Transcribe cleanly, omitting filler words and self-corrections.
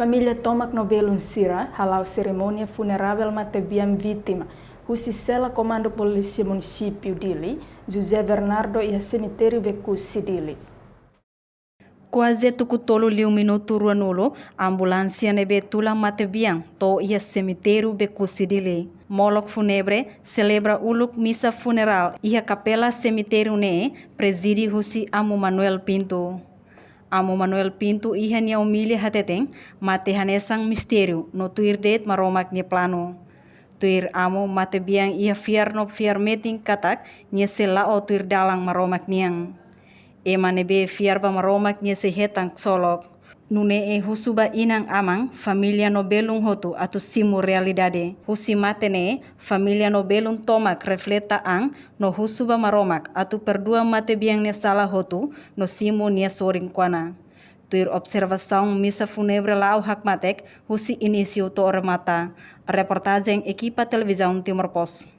Família Tomac Nobelun Sira, halau cerimônia funerável matebiam vítima. Husicela Comando Polícia Município Dili, José Bernardo e a cemitério Becussi Dili. Quase tukutolo liu minuto ruanulo, ambulância nebe tulang matebiang to ia cemitério Becussi Dili. Molok funebre celebra uluk misa funeral ia capela cemitério ne presidi Husi Amo Manuel Pinto. Amo Manuel Pinto iha nia umilha hateteng mate hanesang mistério no tuir det maromak nye plano. Tuir amo mate biang iha fiar meting katak nye selao tuir dalang maromak niang. Ema nebe fiar ba maromak nye sehetang solok. Nune husuba inang amang familia Nobelun hotu atu simu realidade. Husi matene familia Nobelun Tomac refleta ang no husuba maromak atu perdua mate biang ne salah hotu no simu nia soring kuana. Tuir observação misa funebre lau hak matek husi início to remata. Reportagem equipa televisão Timor Pos.